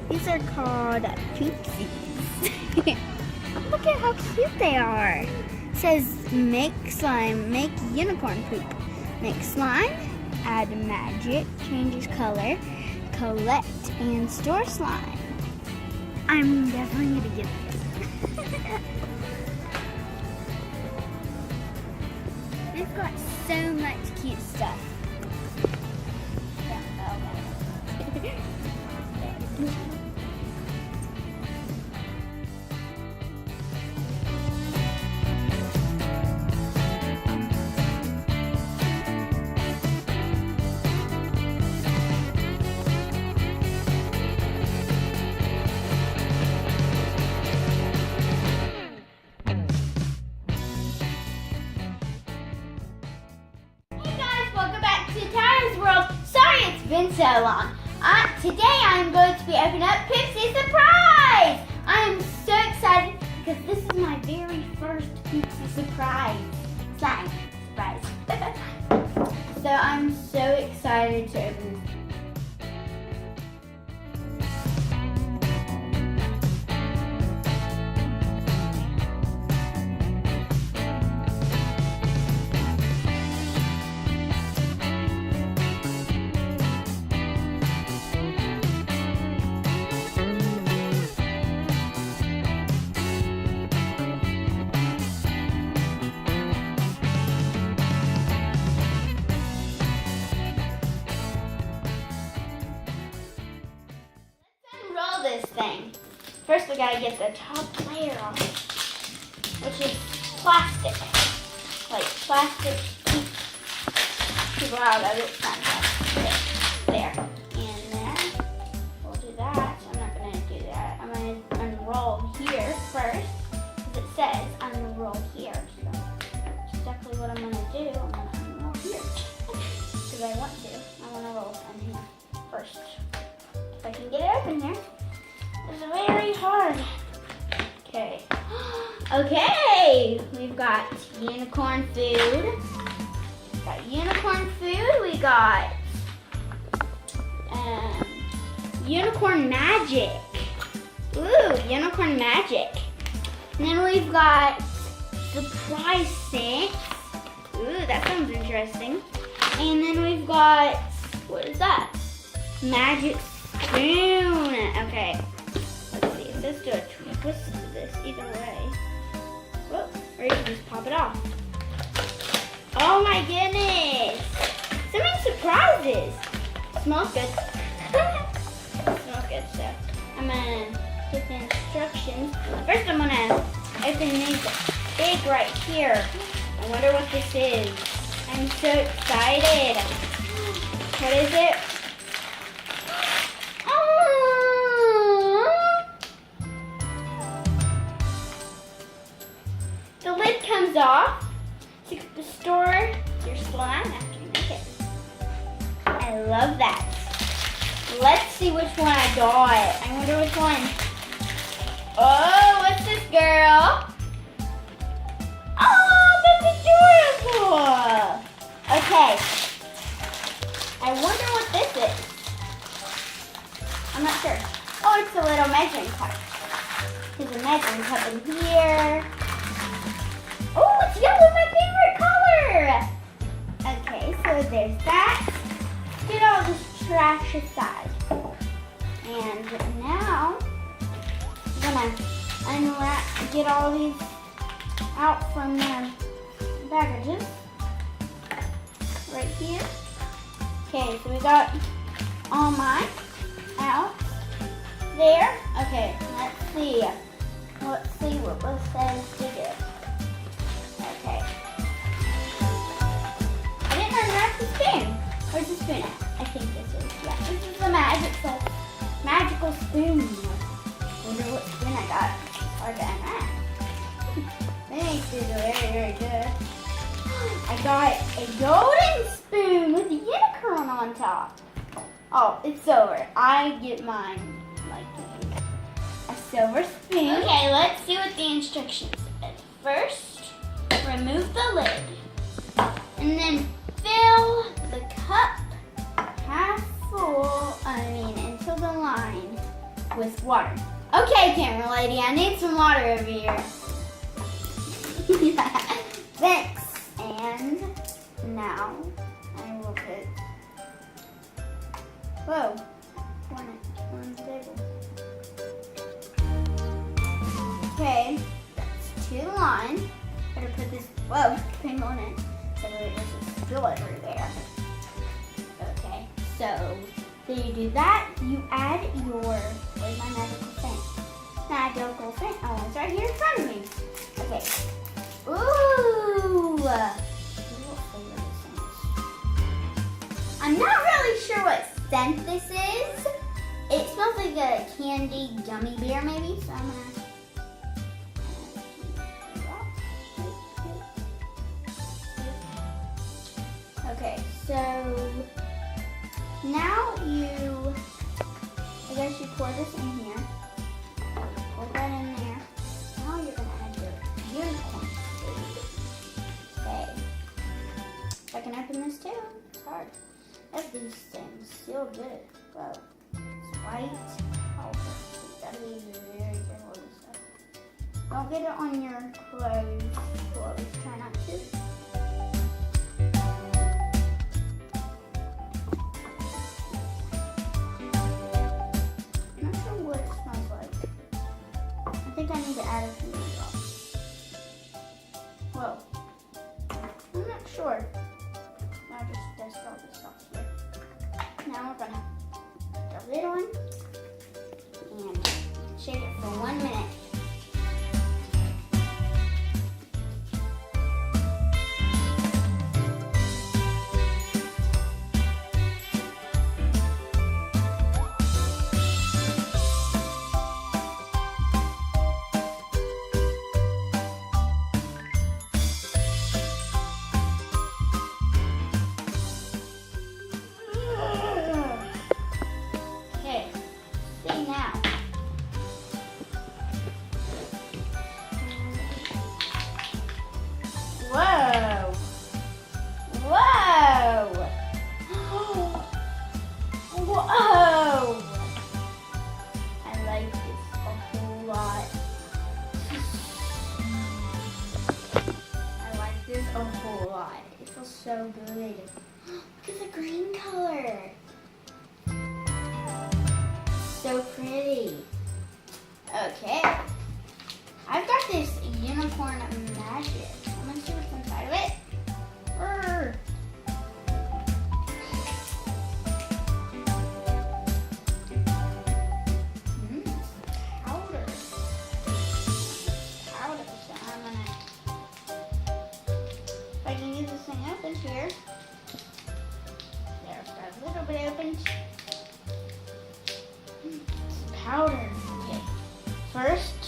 These are called Poopsies. Look at how cute they are. It says make slime, make unicorn poop. Make slime, add magic, changes color, collect and store slime. I'm definitely gonna get this. They've got so much cute stuff. Been so long. Today I'm going to be opening up Poopsie Surprise! I am so excited because this is my very first Poopsie Surprise. Slime surprise. So I'm so excited to open this. This thing. First we gotta get the top layer off, which is plastic. Like plastic keep out of it. There. And then we'll do that. I'm not gonna do that. I'm gonna unroll here first. Because it says unroll here. So that's exactly what I'm gonna do. I'm gonna unroll here. Because I want to. I wanna roll in here first. If I can get it open here. It's very hard. Okay. Okay, we've got unicorn food. We got unicorn magic. Ooh, unicorn magic. And then we've got surprise scents. Ooh, that sounds interesting. And then we've got, what is that? Magic spoon. Okay. Let's do a twist to this either way. Whoop, or you can just pop it off. Oh my goodness! So many surprises! Smells good. Smells good, so I'm gonna put the instructions. First I'm gonna open these big right here. I wonder what this is. I'm so excited. What is it? The lid comes off to store your slime after you make it. I love that. Let's see which one I got. I wonder which one. Oh, what's this, girl? Oh, that's adorable. Okay. I wonder what this is. I'm not sure. Oh, it's a little measuring cup. There's a measuring cup in here. Oh, it's yellow, my favorite color! Okay, so there's that. Get all this trash aside. And now, I'm gonna unwrap, get all these out from their packages. Right here. Okay, so we got all mine out there. Okay, let's see. Let's see what this says to do. Okay. I didn't unwrap the spoon. Where's the spoon at? I think this is. Yeah, this is the magical spoon. Wonder what spoon I got. Hard to unwrap. These spoons are very, very good. I got a golden spoon with a unicorn on top. Oh, it's silver. I get mine like a silver spoon. Okay, let's see what the instructions said. First, remove the lid. And then fill the cup half full, to the line with water. Okay, camera lady, I need some water over here. Thanks. And now I will put, whoa, on the table. Okay, that's 2 lines. Better put this, whoa, thing on it so it doesn't spill everywhere. Okay, so you do that, you add your, where's my magical scent? Magical scent, oh, it's right here in front of me. Okay, ooh, what flavor this is? I'm not really sure what scent this is. It smells like a candy gummy bear maybe, so I'm gonna. Okay, so now I guess you pour this in here. Pour that in there. Now you're gonna add your unicorn food. Okay. I can open this too. It's hard. Look, these things feel good. Whoa. It's white. Oh, you gotta be very careful with this stuff. Don't get it on your clothes. Well, at least try not to. I need to add a few more drops. Whoa. I'm not sure. I'll just dust all this off here. Now we're gonna put the lid on and shake it for 1 minute. Whoa! Whoa! Whoa! I like this a whole lot. I like this a whole lot. It feels so good. Look at the green color. So pretty. Okay. I've got this unicorn magic. I'm gonna see what's inside of it. Brr. Powder. Powder. So I'm gonna, if I can get this thing open here. There, I've got a little bit open. It's powder. Okay. First,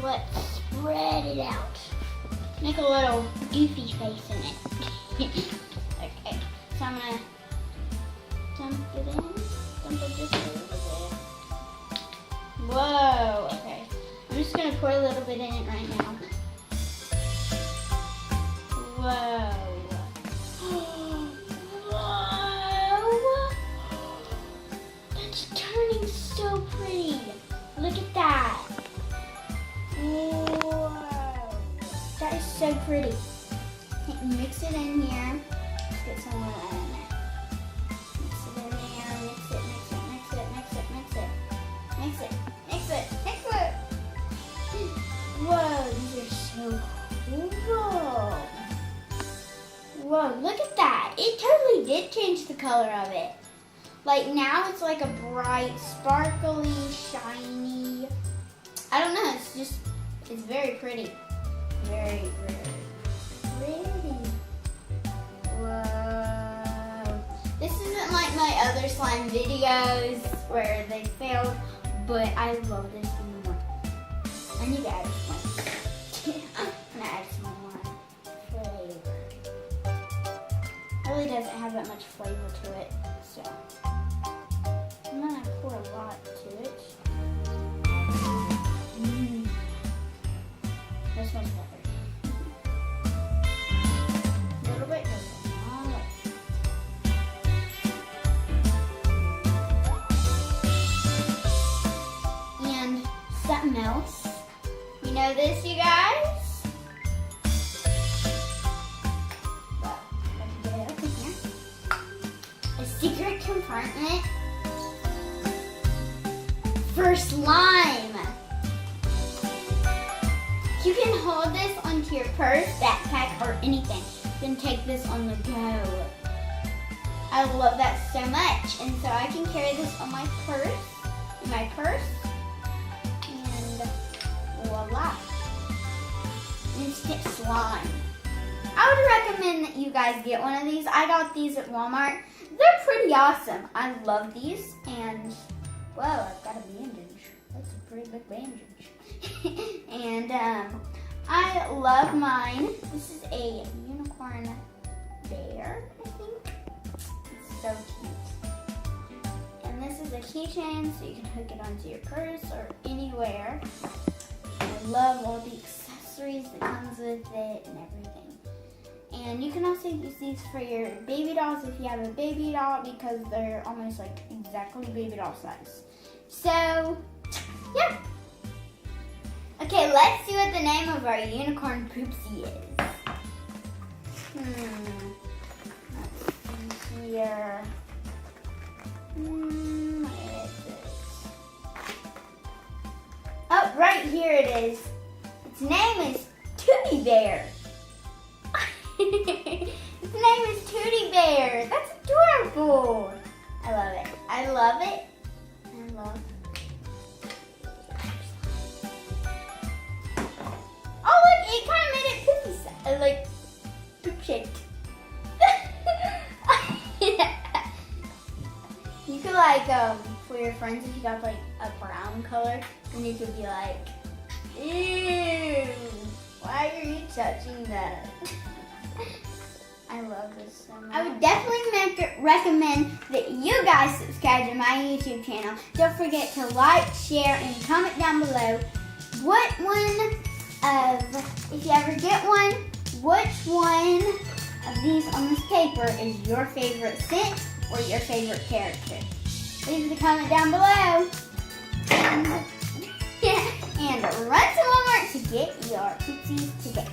let's spread it out. Make a little goofy face in it. Okay, so I'm gonna dump it in. Dump it just a little bit. Whoa, okay. I'm just gonna pour a little bit in it right now. Whoa. Whoa. That's turning so pretty. Look at that. That is so pretty. Okay, mix it in here. Let's get some more of that in there. Mix it in there. Mix it, mix it, mix it, mix it, mix it. Mix it, mix it, mix it. Whoa, these are so cool. Whoa, look at that. It totally did change the color of it. Like now it's like a bright, sparkly, shiny. I don't know, it's very pretty. Very, very pretty. Whoa. This isn't like my other slime videos where they failed, but I love this one more. I need to add one. I'm gonna add some more flavor. It really doesn't have that much flavor to it, so I'm gonna pour a lot to it. This one's better. A little bit goes a long way. something else. You know this, you guys? Well, let me get it open here. A secret compartment for slime. You can hold this onto your purse, backpack, or anything. You can take this on the go. I love that so much. And so I can carry this on my purse, and voila. Instant slime. I would recommend that you guys get one of these. I got these at Walmart. They're pretty awesome. I love these, and whoa, I've got a bandage. That's a pretty big bandage. And I love mine. This is a unicorn bear, I think. It's so cute. And this is a keychain, so you can hook it onto your purse or anywhere. I love all the accessories that comes with it and everything. And you can also use these for your baby dolls if you have a baby doll, because they're almost like exactly baby doll size. So, yeah. Okay, let's see what the name of our unicorn Poopsie is. Let's see here. Where is it? Oh, right here it is. Its name is Tootie Bear. Its name is Tootie Bear. That's adorable. I love it. I love it. I love it. Oh look, it kind of made it poopy, like poop shaped. You could like for your friends, if you got like a brown color, then you could be like, ew, why are you touching that? I love this so much. I would definitely recommend that you guys subscribe to my YouTube channel. Don't forget to like, share, and comment down below what one of, if you ever get one, which one of these on this paper is your favorite scent or your favorite character. Leave the comment down below. And run to Walmart to get your Pootsies today.